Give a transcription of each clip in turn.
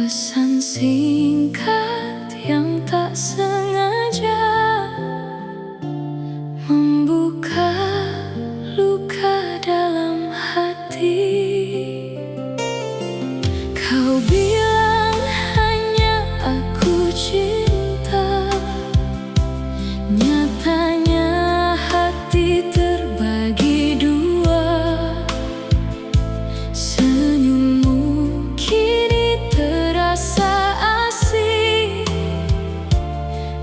Pesan singkat yang tak sengaja membuka luka dalam hati. Kau bilang hanya aku cinta, nyatanya hati terbagi dua. Senyummu kini terasa asing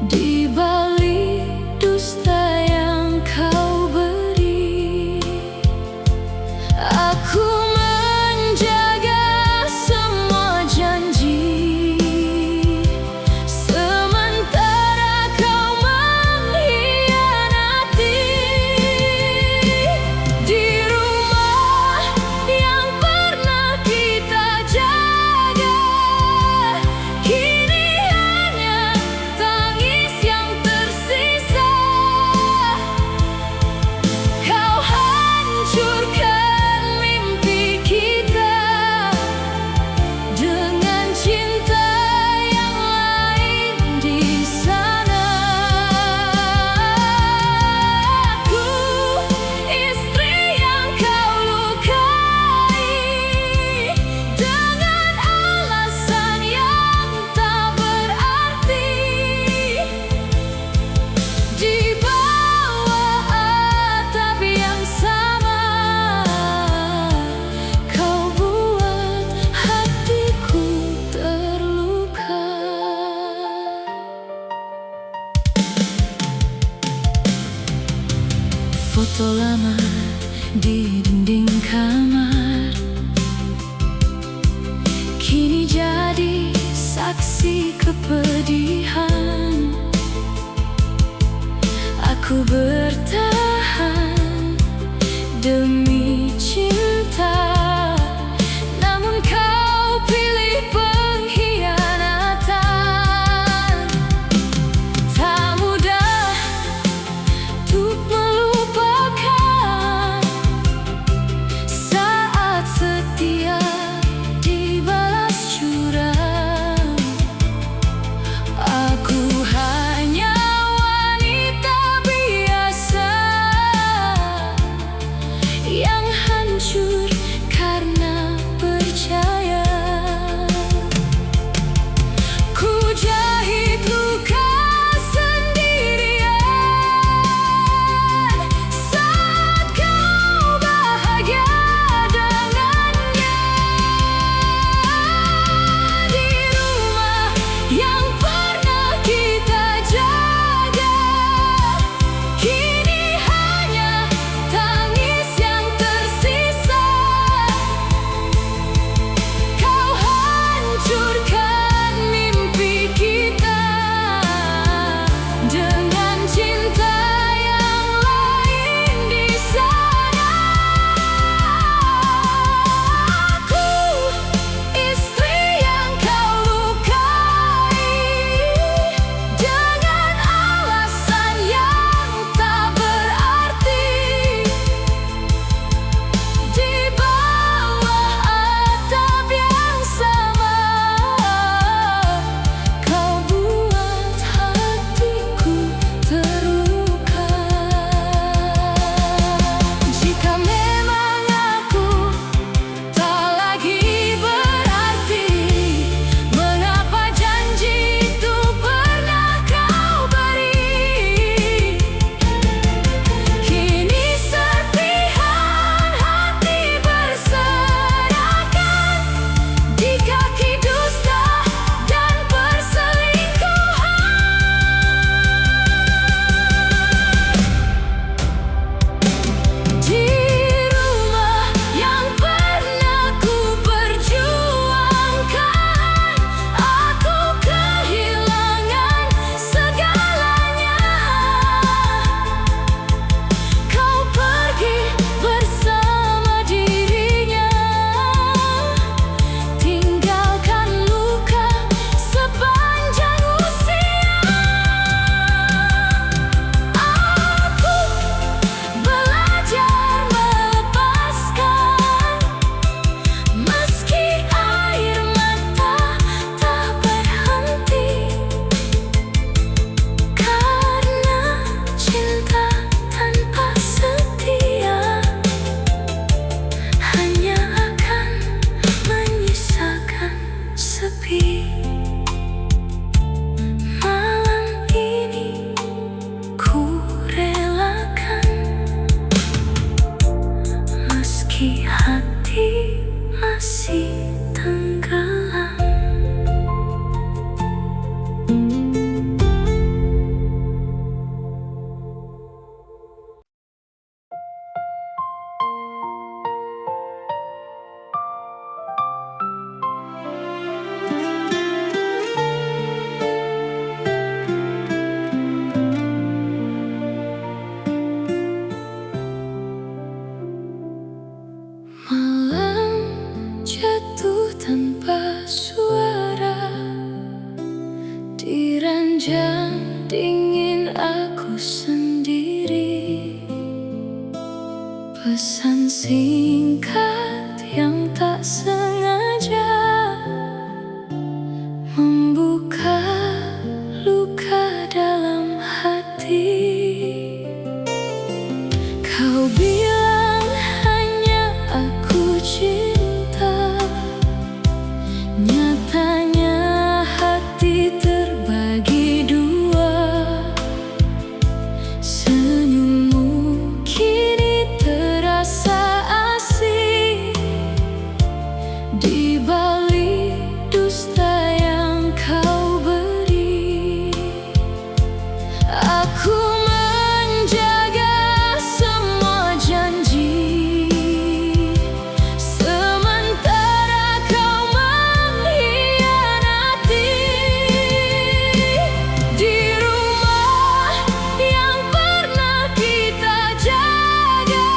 di balik dusta yang kau beri. Aku menjaga semua janji, sementara kau mengkhianati. Di rumah yang pernah kita jaga, kini hanya tangis yang tersisa. Kau hancurkan mimpi kita dengan cinta yang lain di sana. Aku istri yang kau lukai dengan alasan yang tak berarti. Di bawah atap yang sama, kau buat hatiku terluka. Foto lama di dinding kamar kini jadi saksi kepedihan. Aku bertahan demi cinta, namun kau pilih pengkhianatan. Tak mudah untuk melupakan saat setia dibalas curang. Aku hanya wanita biasa ranjang dingin aku sendiri. Pesan singkat yang tak sengaja membuka luka dalam hati. Kau bilang hanya aku cinta, nyatanya hati terbagi dua. Senyummu kini terasa asing di balik dusta yang kau beri. Aku menjaga semua janji, sementara kau mengkhianati. Di rumah yang pernah kita jaga,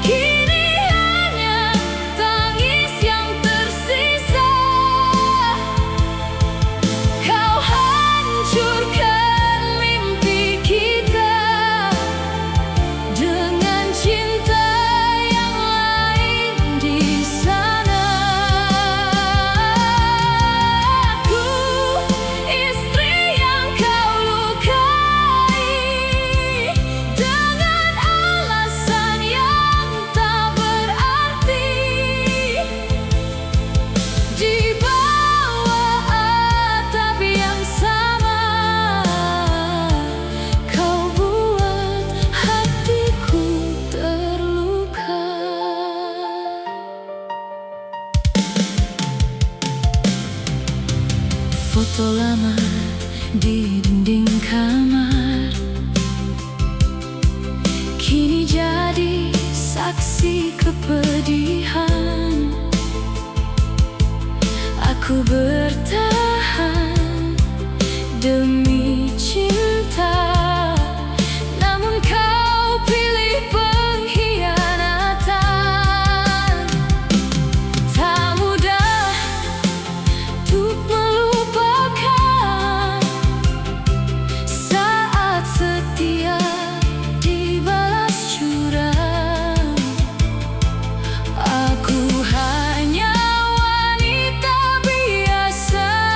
kini hanya tangis yang tersisa. Kau hancurkan mimpi kita dengan cinta yang lain di sana. Aku istri yang kau lukai dengan alasan yang tak berarti. Di bawah atap yang sama, kau buat hatiku terluka. Foto lama di dinding kamar kini jadi saksi kepedihan. Aku bertahan demi cinta, namun kau pilih pengkhianatan. Tak mudah untuk melupakan saat setia dibalas curang. Aku hanya wanita biasa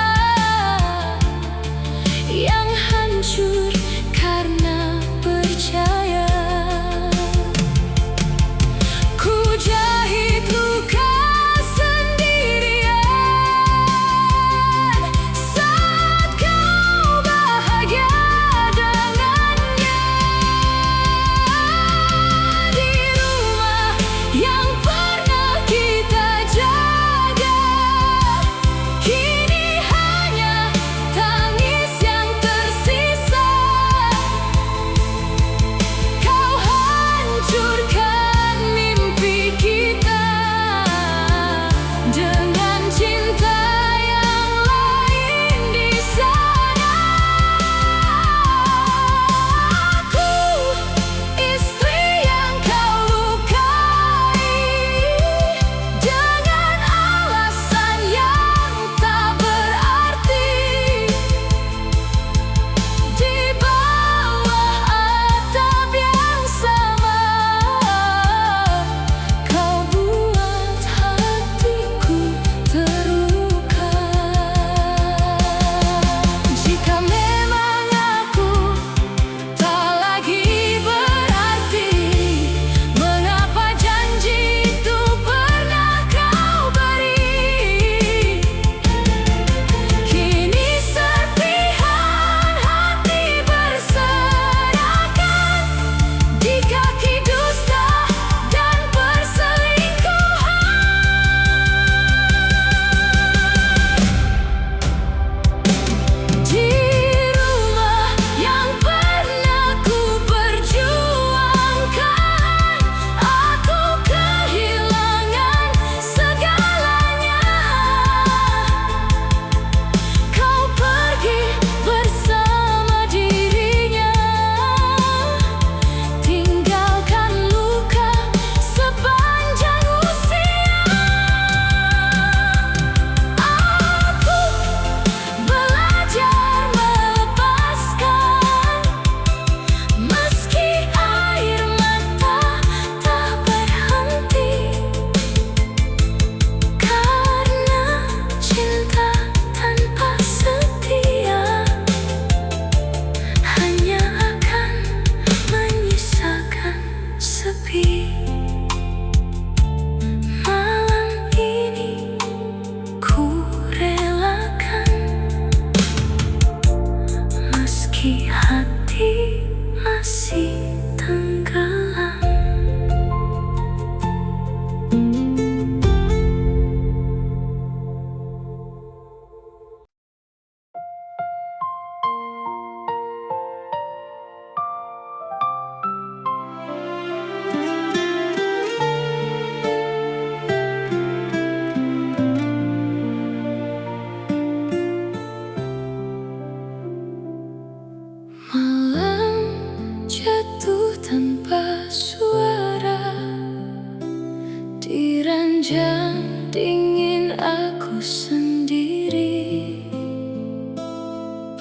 aku sendiri.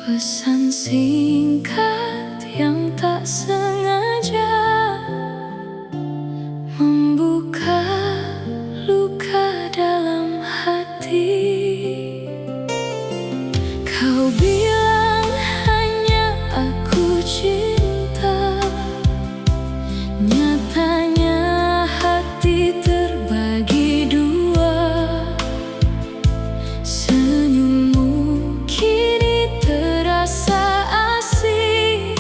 Pesan singkat yang tak sengaja membuka luka dalam hati. Kau bilang hanya aku cinta, nyatanya hati terbagi dua. Senyummu kini terasa asing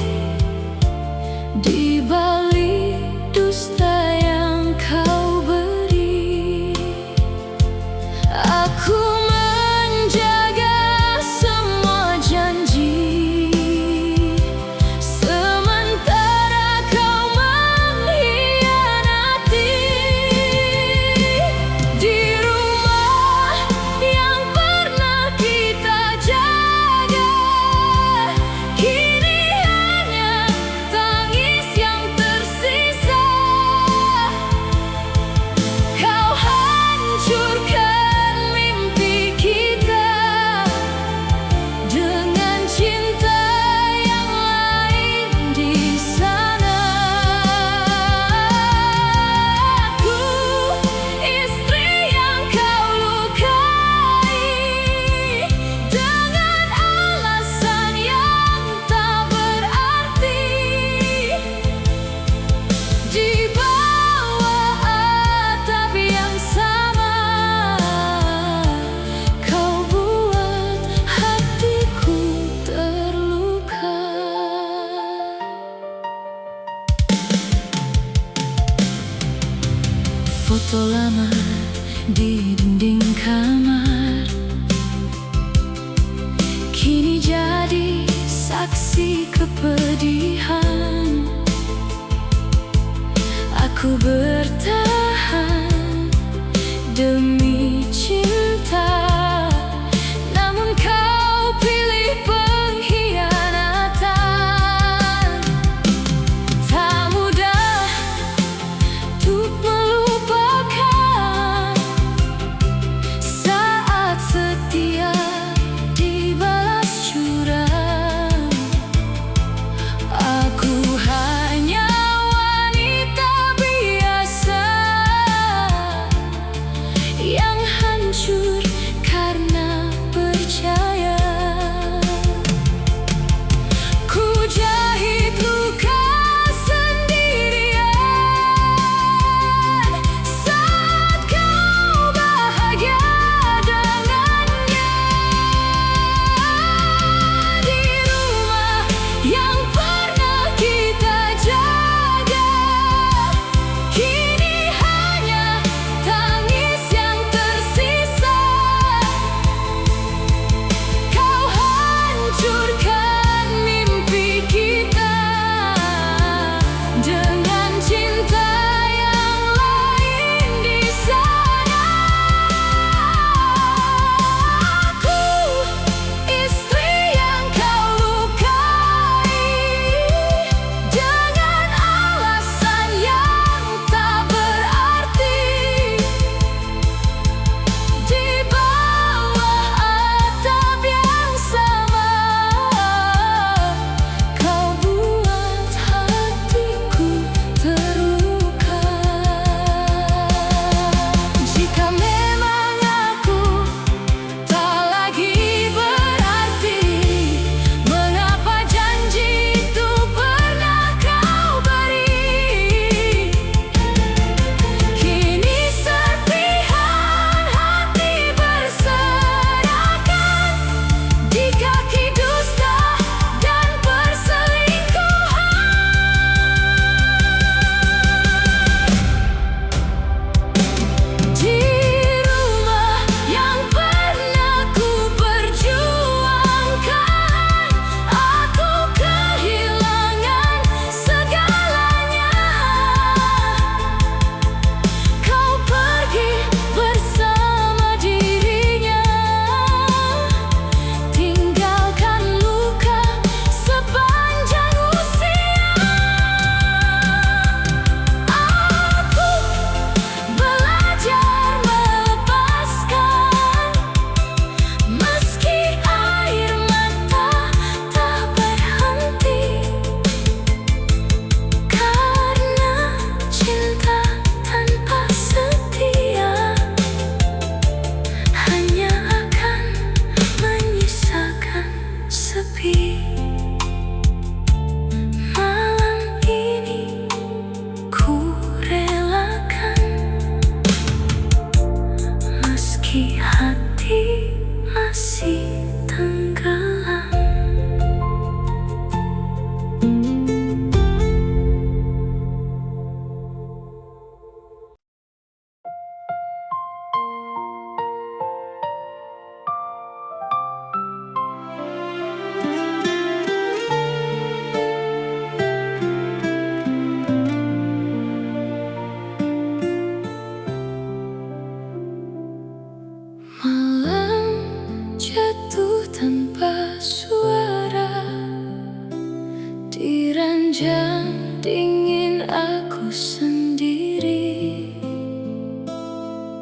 Ranjang dingin aku sendiri,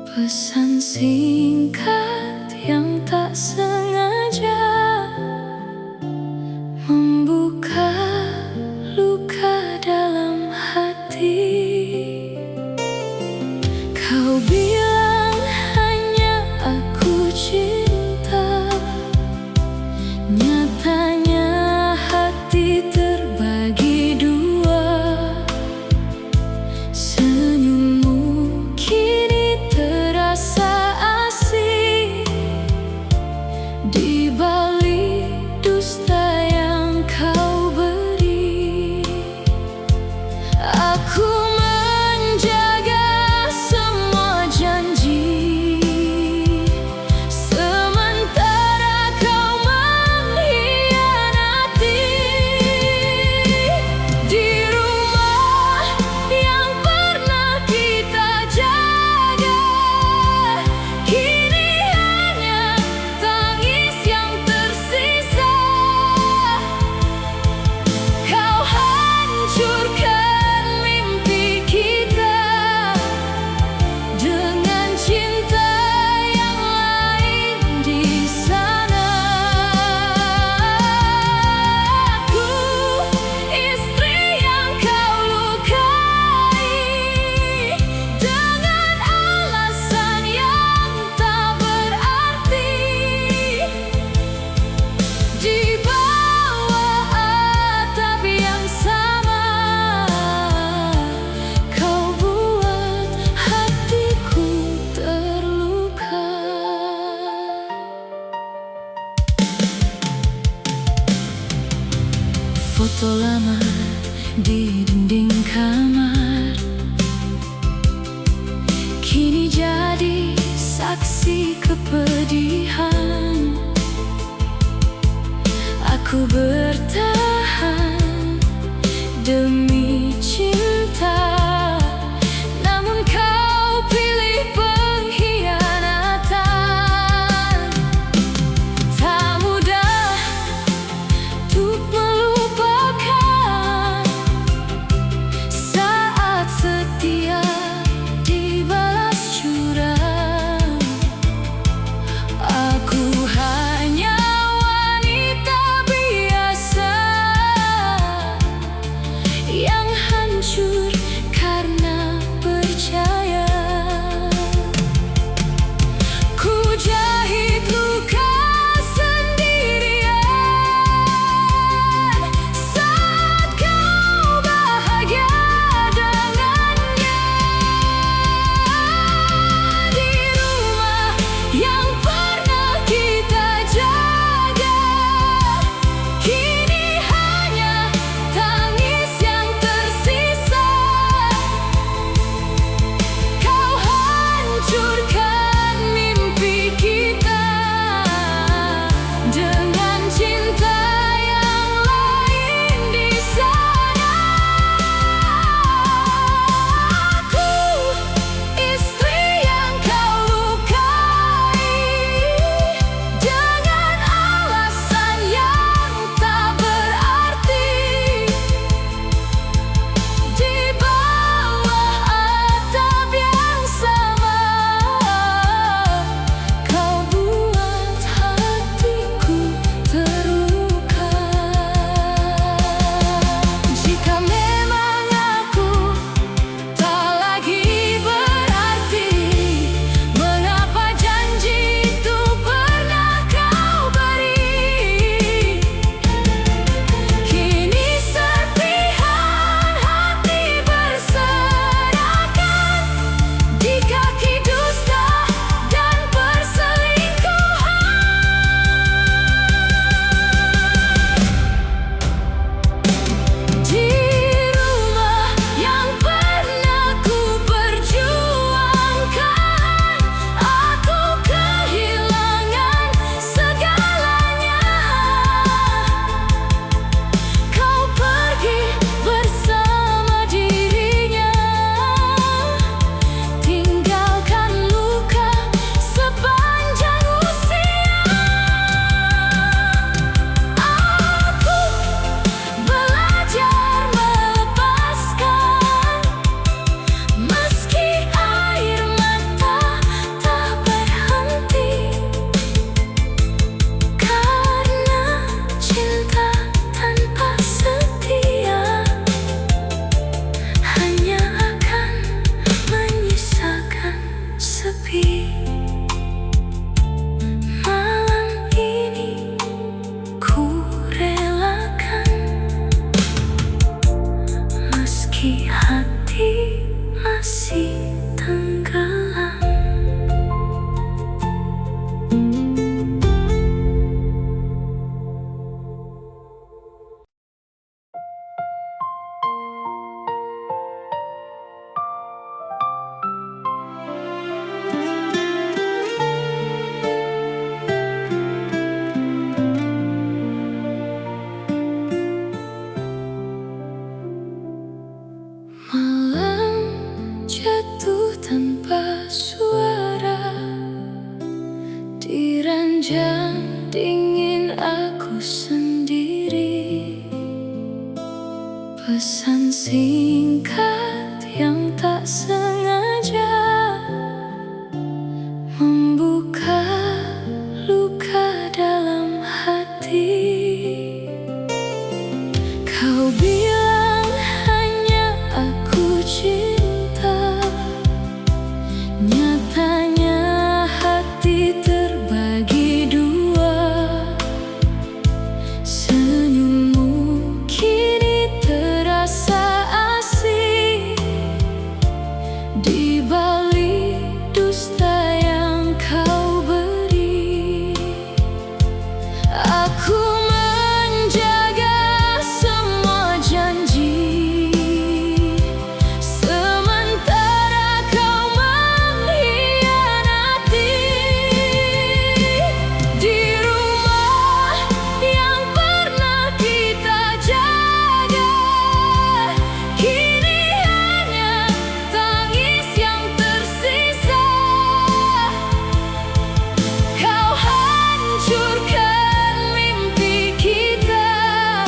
pesan singkat yang tak sengaja membuka luka dalam hati. Kau bilang hanya aku cinta, nyatanya hati terbagi dua. Senyummu kini terasa asing di balik dusta yang kau beri. Aku menjaga semua janji, sementara kau mengkhianati. Di rumah yang pernah kita jaga, kini hanya tangis yang tersisa. Kau hancurkan mimpi kita dengan cinta yang lain di sana. Aku istri yang kau lukai dengan alasan yang tak berarti. Di bawah atap yang sama, kau buat hatiku terluka. Foto lama di dinding kamar kini jadi saksi kepedihan. Aku bertahan demi cinta, namun kau pilih pengkhianatan. Tak mudah untuk melupakan saat setia dibalas curang. Aku hanya wanita biasa Di ranjang dingin aku sendiri, pesan singkat yang tak sengaja membuka luka dalam hati. Kau bilang hanya aku cinta, nyatanya hati terbagi dua. Senyummu kini terasa asing di balik dusta yang kau beri. Aku menjaga semua janji, sementara kau mengkhianati. Di rumah yang pernah kita jaga, kini hanya tangis yang tersisa. Kau hancurkan mimpi kita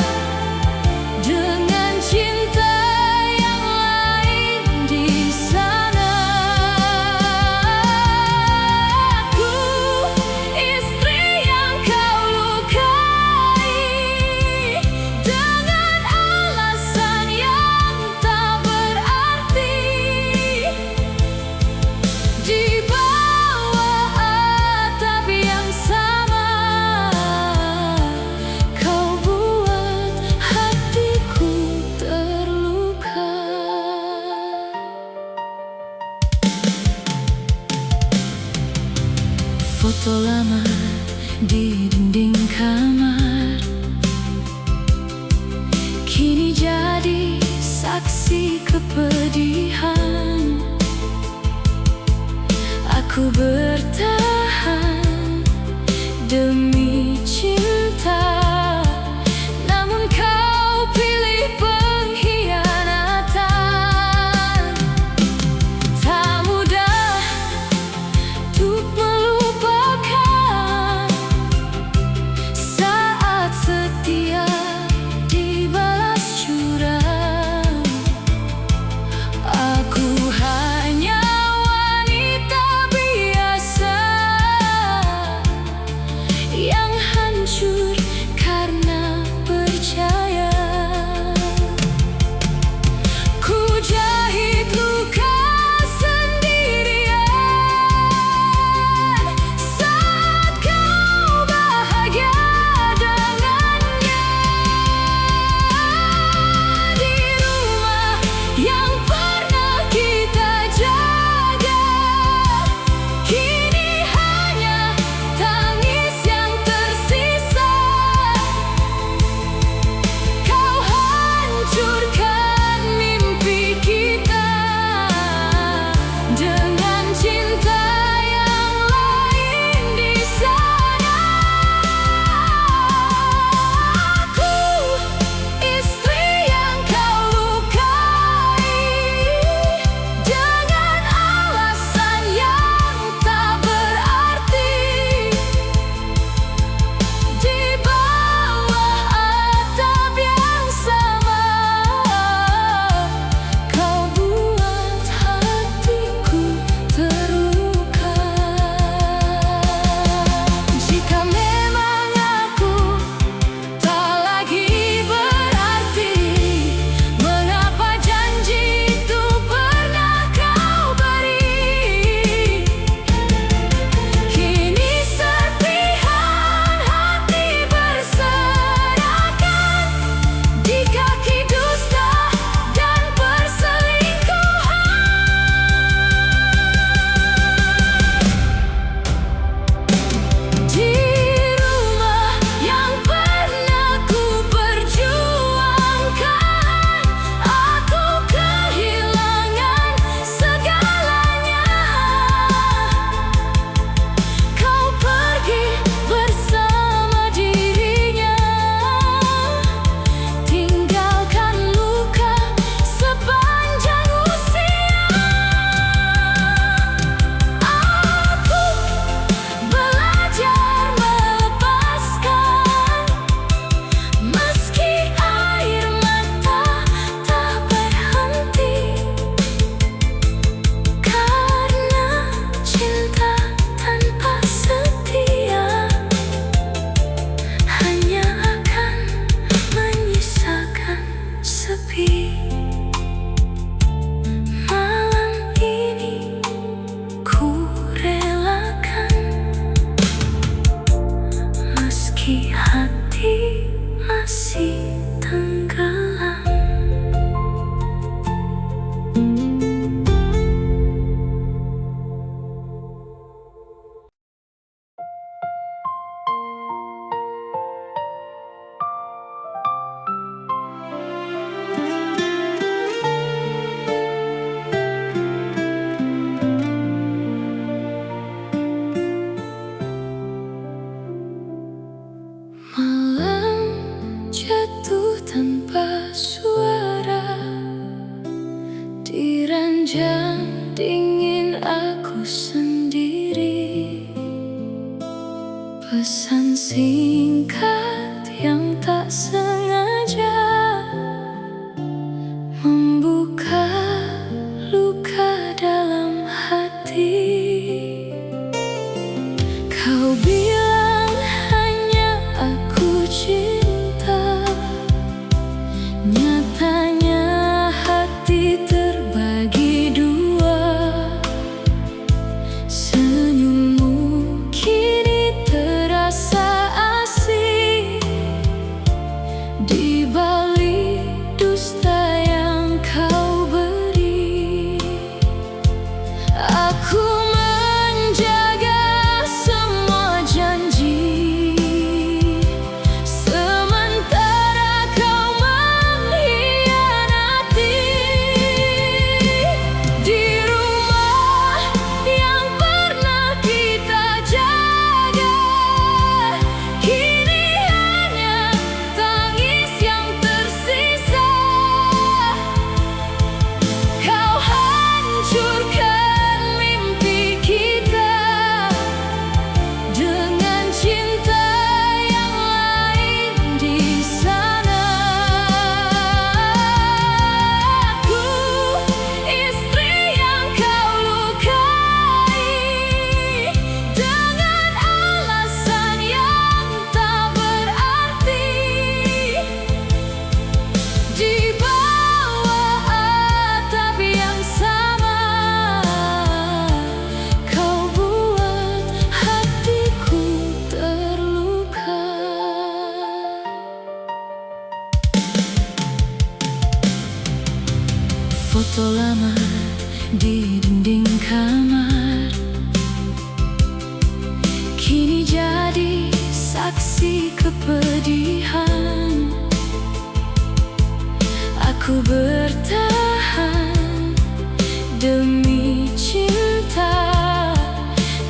dengan cinta yang lain di sana. Aku istri yang kau lukai dengan alasan yang tak berarti. Di bawah atap yang sama, kau buat hatiku terluka. Foto lama di dinding kamar kini jadi saksi kepedihan. Aku bertahan demi cinta, namun kau pilih pengkhianatan. Tak mudah untuk melupakan saat setia dibalas curang. Aku hanya wanita biasa meski hati masih tenggelam. Malam jatuh tanpa suara di ranjang dingin aku sendiri. Pesan singkat yang tak sengaja membuka luka dalam hati. Kau bilang aku cinta, nyatanya hati terbagi dua. Senyummu kini terasa asing di balik dusta yang kau beri. Aku menjaga semua janji, foto lama di dinding kamar kini jadi saksi kepedihan. Aku bertahan demi cinta,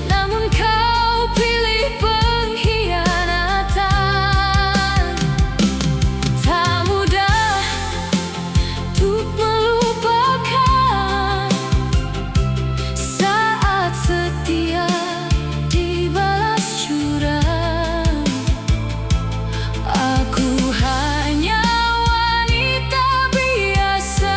namun kau pilih pengkhianatan. Tak mudah untuk melupakan saat setia dibalas curang. Aku hanya wanita biasa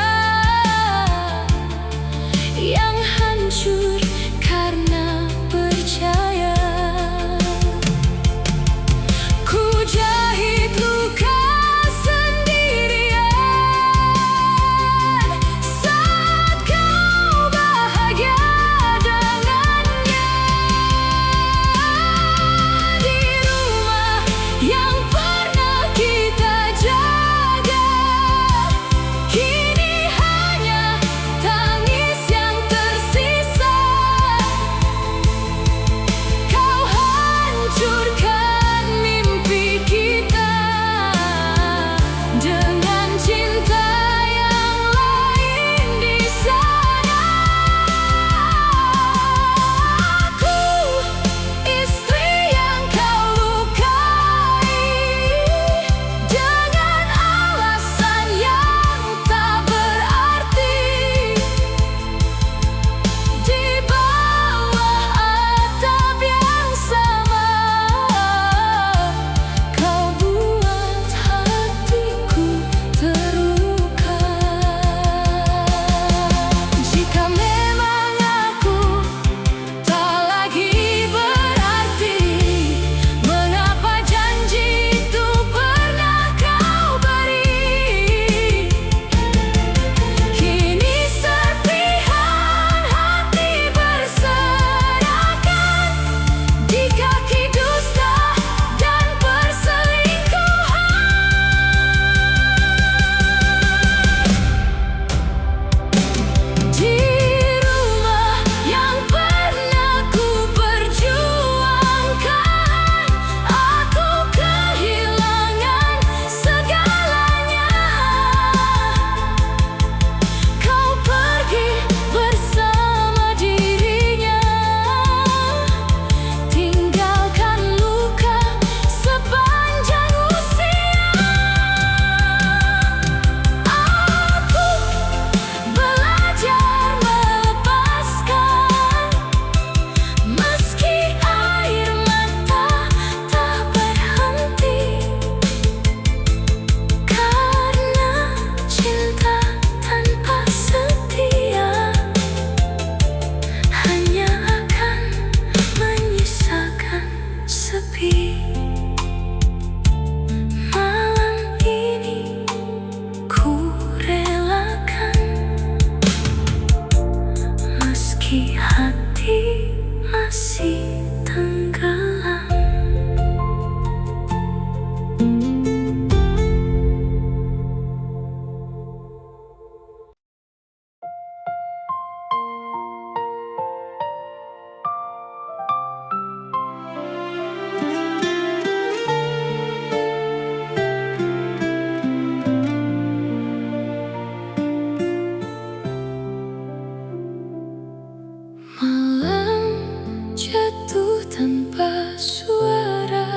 suara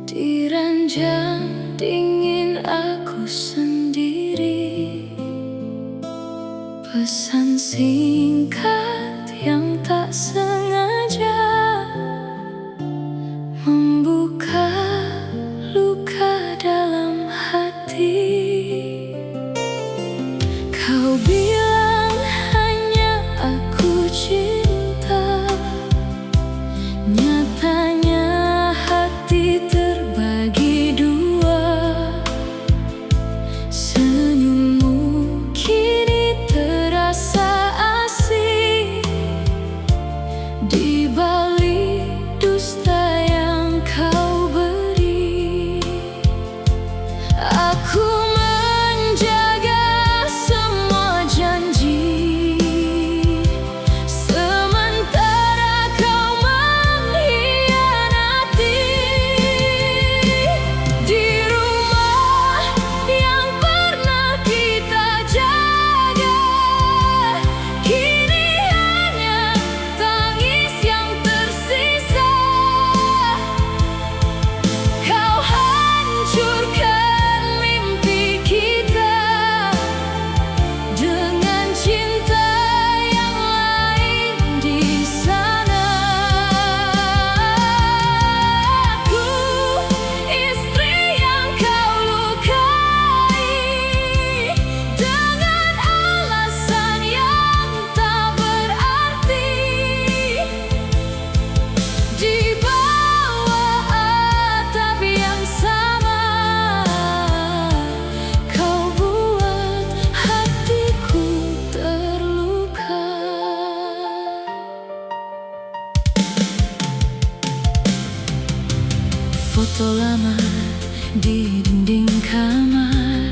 di ranjang dingin aku sendiri. Pesan singkat yang tak sengaja membuka luka dalam hati. Kau bilang hanya aku cinta, nyatanya hati terbagi dua. Senyummu kini terasa asing di balik dusta yang kau beri. Aku menjaga semua janji, sementara kau mengkhianati. Di rumah yang pernah kita jaga, kini hanya tangis yang tersisa. Kau hancurkan mimpi kita dengan cinta yang lain di sana. Aku istri yang kau lukai dengan alasan yang tak berarti. Di bawah atap yang sama, kau buat hatiku terluka. Foto lama di dinding kamar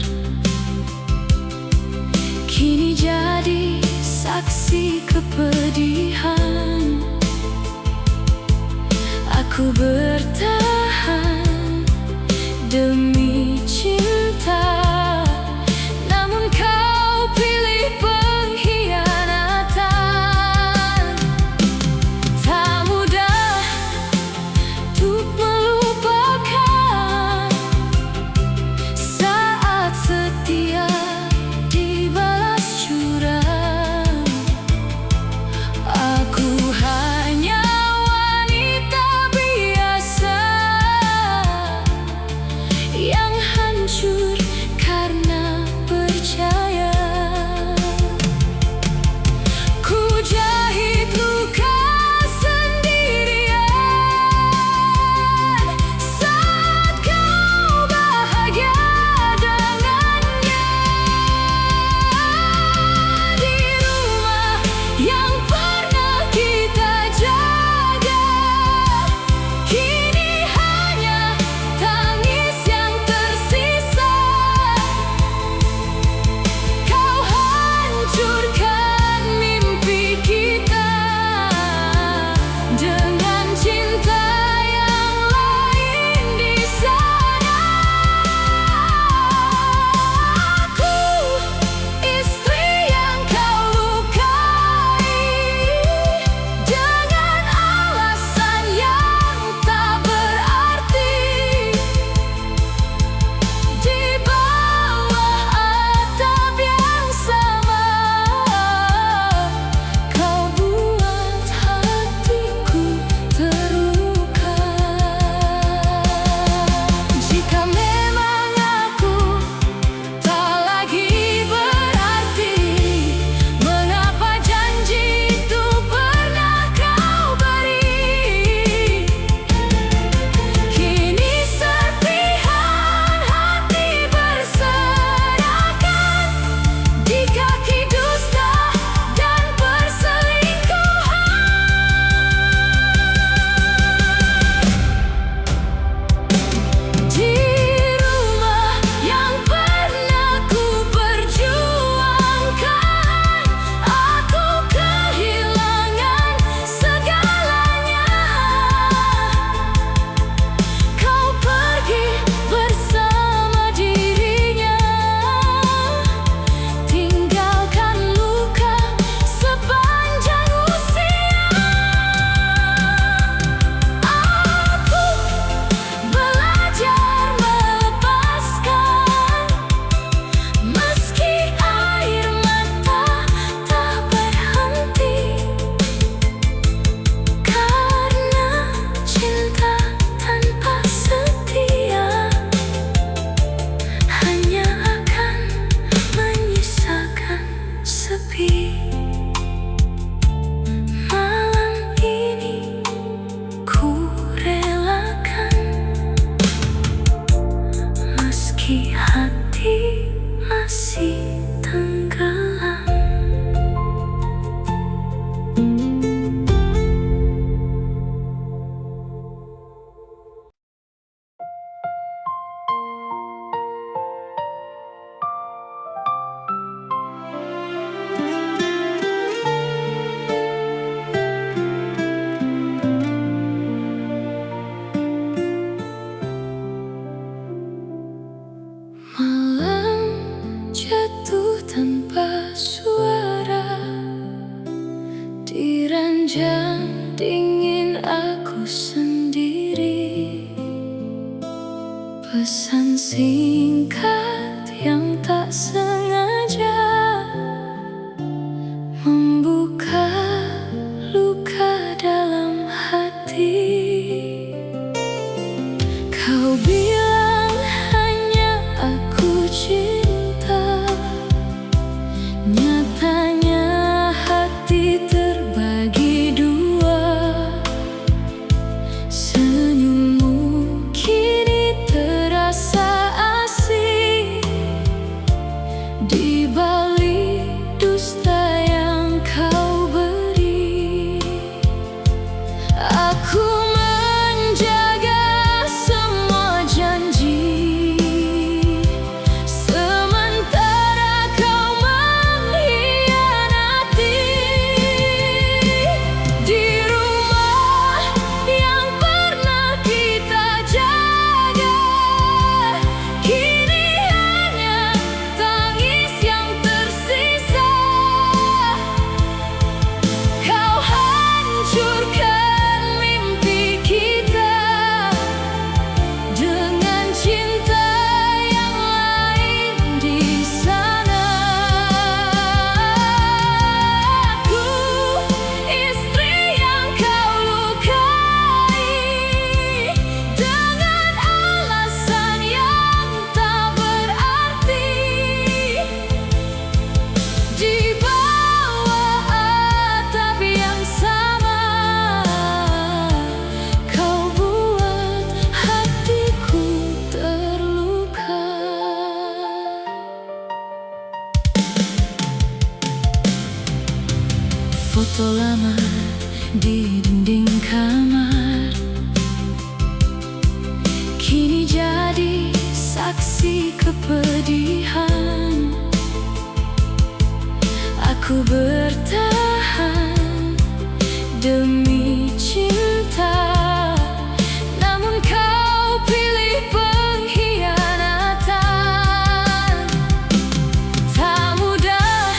kini jadi saksi kepedihan. Aku bertahan demi cinta, namun kau pilih pengkhianatan. Tak mudah untuk melupakan saat setia dibalas curang. Aku hanya wanita biasa kepedihan. Aku bertahan demi cinta, namun kau pilih pengkhianatan. Tak mudah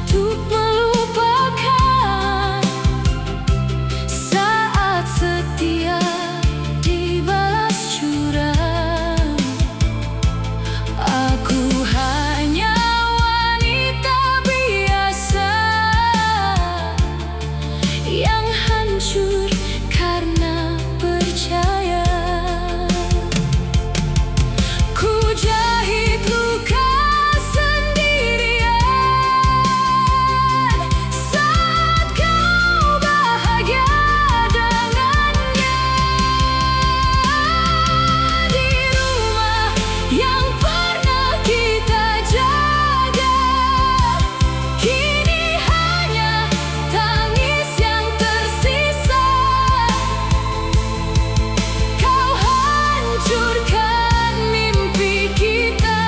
untuk melupakan saat setia dibalas curang. Aku hanya wanita biasa yang hancur karena percaya. Ku jahit luka sendirian saat kau bahagia dengannya. Di rumah yang pernah kita jaga, kini hanya tangis yang tersisa. Kau hancurkan mimpi kita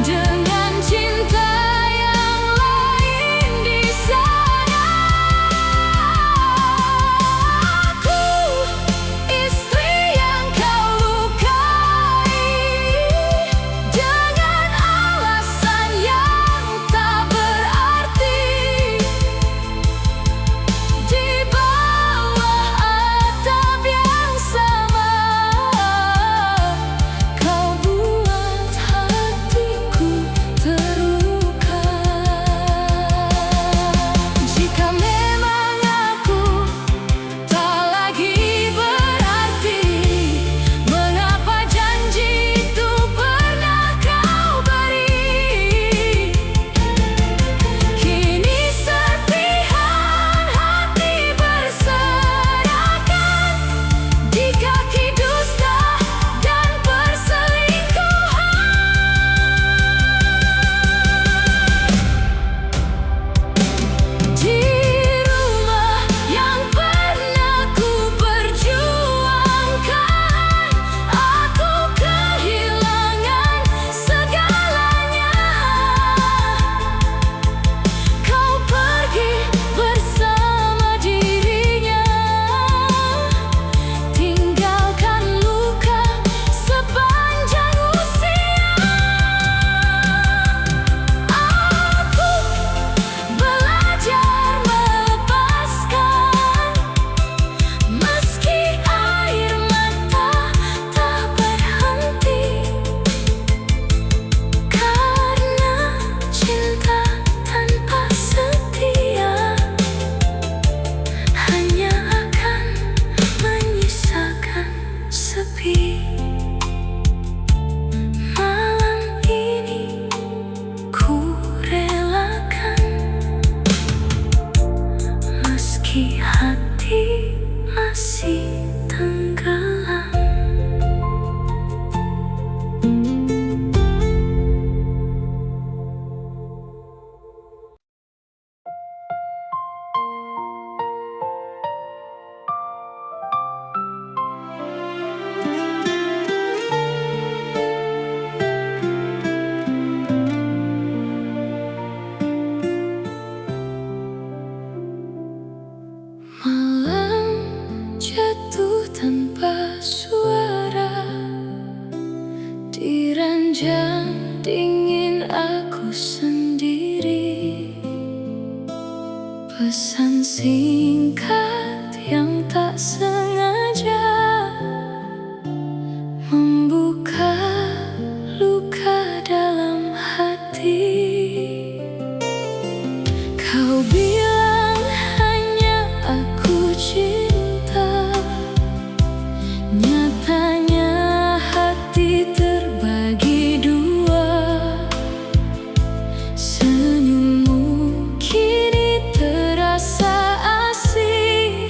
dengan cinta yang lain di sana. Aku istri yang kau lukai dengan alasan yang tak berarti. Di bawah atap yang sama, kau buat hatiku terluka. Jika memang aku tak lagi berarti, mengapa janji itu pernah kau beri? Kini serpihan hati berserakan di kaki dusta dan perselingkuhan. Di rumah yang pernah ku perjuangkan, aku kehilangan segalanya. Kau pergi bersama dirinya, tinggalkan luka sepanjang usia. Aku belajar melepaskan, meski air mata tak berhenti. Karena cinta tanpa setia hanya akan menyisakan sepi. Malam ini ku relakan, meski hati masih tenggelam. Malam jatuh tanpa suara, di ranjang dingin aku sendiri. Pesan singkat yang tak sengaja membuka luka dalam hati. Kau bilang hanya aku cinta, nyatanya hati terbagi dua. Senyummu kini terasa asing,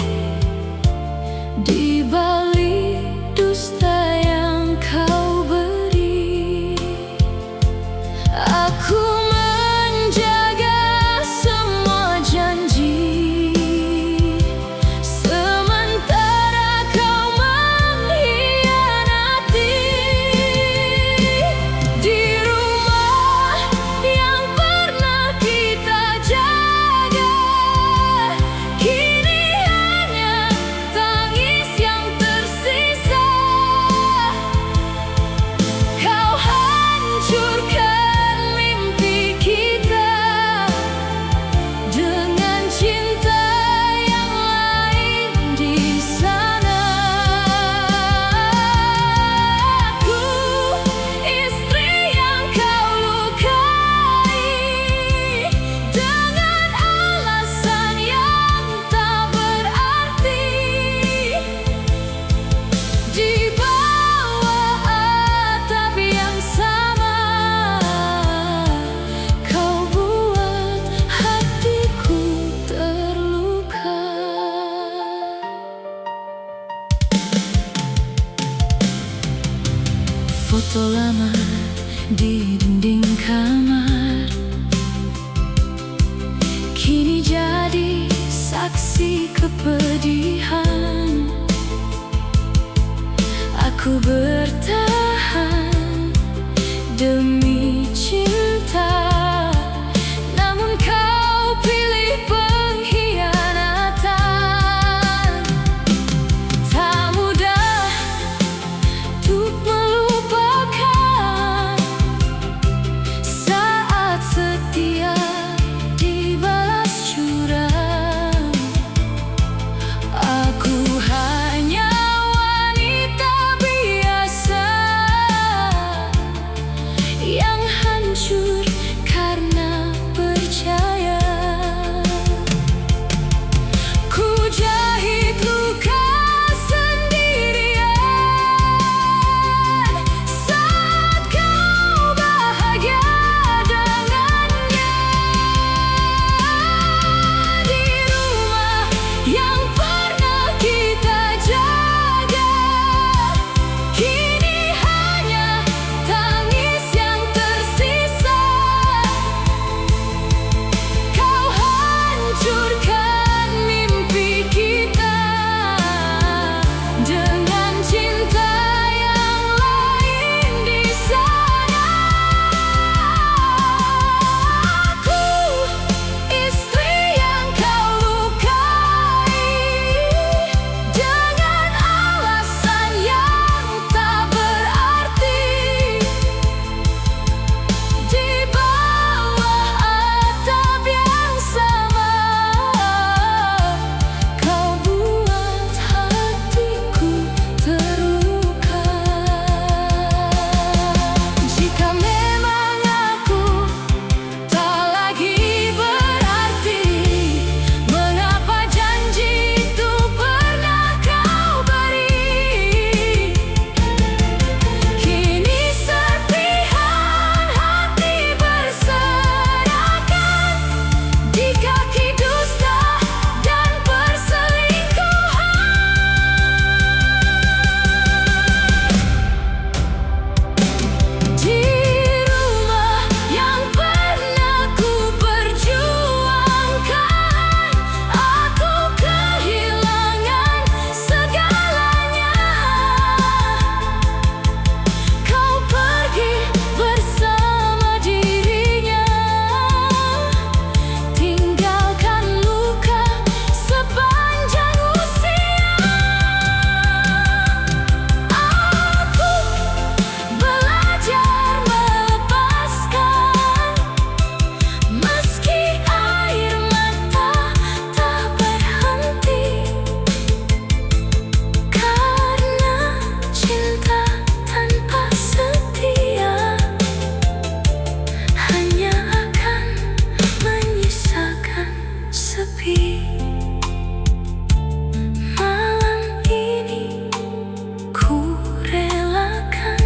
foto lama di dinding kamar, kini jadi saksi kepedihan. Aku bertahan demi cinta, namun kau pilih pengkhianatan. Tak mudah untuk melupakan saat setia dibalas curang. Aku hanya wanita biasa yang hancur karena percaya. Ku jahit luka sendirian saat kau bahagia dengannya. Di rumah yang pernah kita jaga, kini hanya tangis yang tersisa. Kau hancurkan mimpi kita dengan cinta yang lain di sana. Aku istri yang kau lukai dengan alasan yang tak berarti. Di bawah atap yang sama, kau buat hatiku terluka. Jika memang aku tak lagi berarti, mengapa janji itu pernah kau beri? Kini serpihan hati berserakan di kaki dusta dan perselingkuhan. Di rumah yang pernah ku perjuangkan, aku kehilangan segalanya. Kau pergi bersama dirinya, tinggalkan luka sepanjang usia. Aku belajar melepaskan, meski air mata tak berhenti, karena cinta tanpa setia hanya akan menyisakan sepi. Malam ini ku relakan,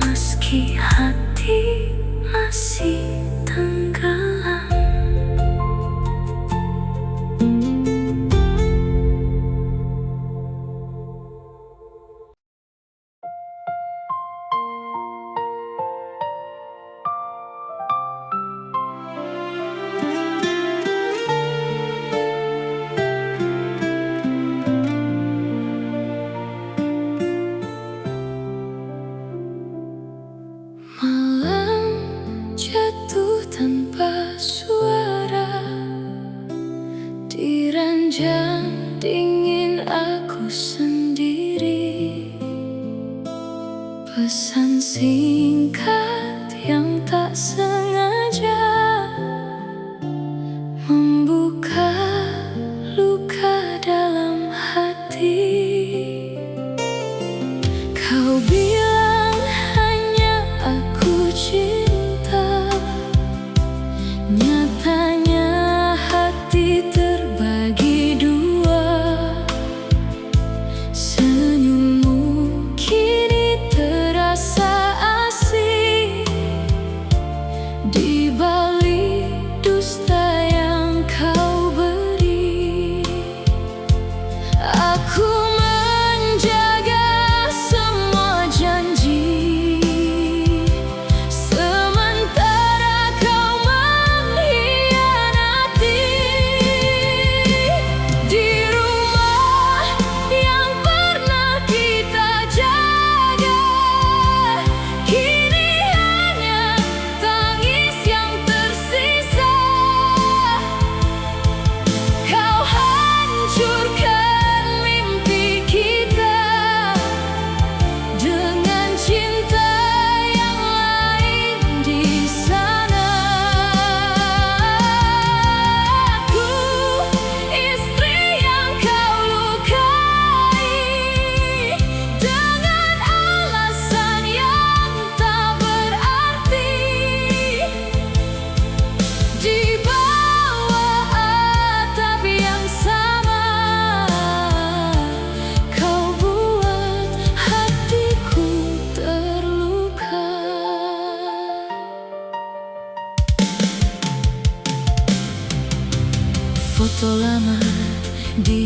meski hati masih tenggelam. Malam jatuh tanpa suara, di ranjang dingin aku sendiri. Pesan singkat yang tak sengaja membuka luka dalam hati. Kau bilang hanya aku cinta, nyatanya hati terbagi dua. Senyummu kini terasa asing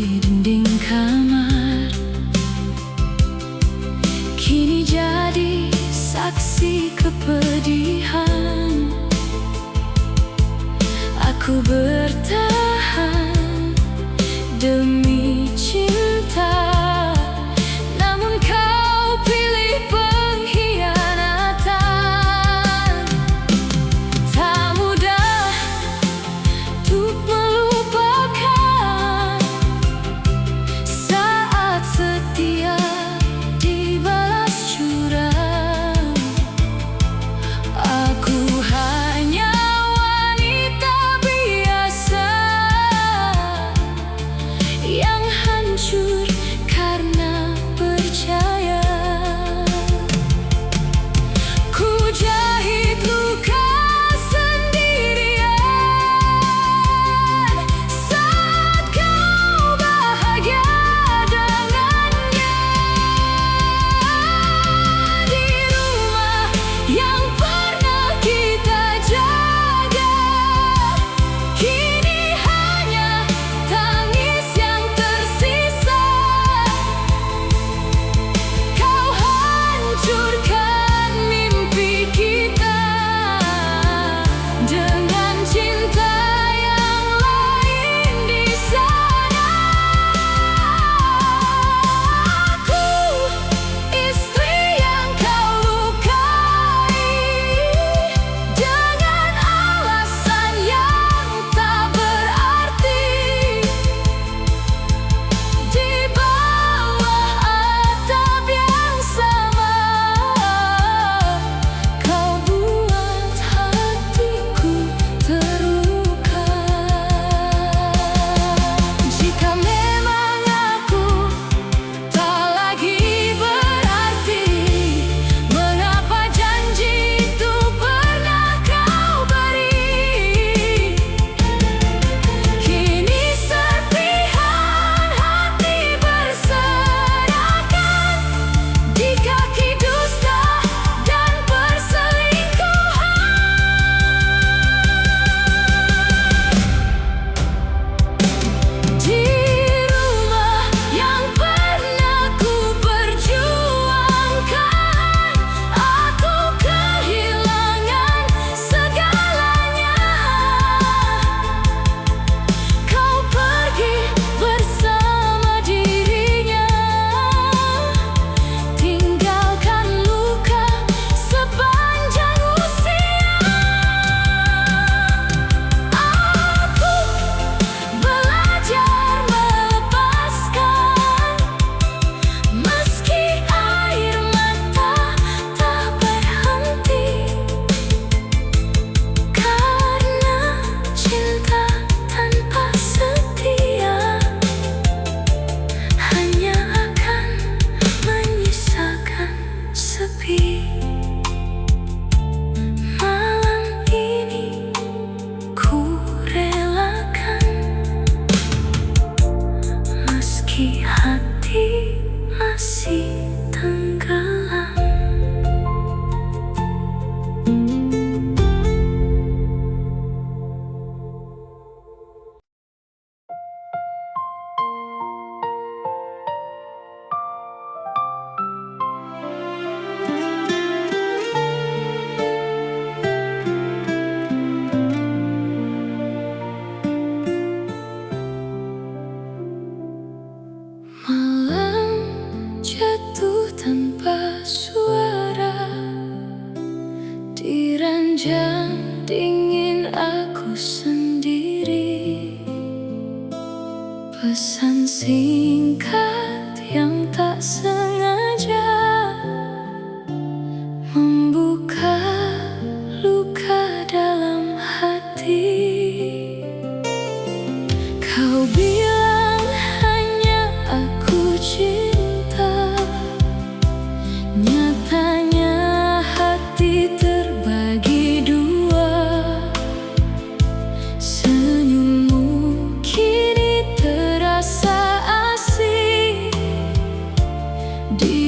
di dinding kamar, kini jadi saksi kepedihan. Aku bertahan demi cinta, namun kau pilih pengkhianatan. Tak mudah untuk melupakan saat setia dibalas curang. Aku hanya wanita biasa yang hancur karena percaya. Ku jahit luka sendirian saat kau bahagia dengannya. Di rumah yang pernah kita jaga, kini hanya tangis yang tersisa. Kau hancurkan mimpi kita dengan cinta yang lain di sana. Aku istri yang kau lukai dengan alasan yang tak berarti. Di bawah atap yang sama, kau buat hatiku terluka. Jika memang aku tak lagi berarti, mengapa janji itu pernah kau beri? Kini serpihan hati berserakan di kaki dusta dan perselingkuhan. Di rumah yang pernah ku perjuangkan, aku kehilangan segalanya. Kau pergi bersama dirinya, tinggalkan luka sepanjang usia. Aku belajar melepaskan, meski air mata tak berhenti, karena cinta tanpa setia hanya akan menyisakan sepi. Malam ini ku relakan, meski hati masih tenggelam. Malam jatuh tanpa suara, di ranjang dingin aku sendiri. Pesan singkat yang tak sengaja membuka luka dalam hati. Kau bilang hanya aku cinta, nyatanya hati terbagi dua. Senyummu kini terasa asing di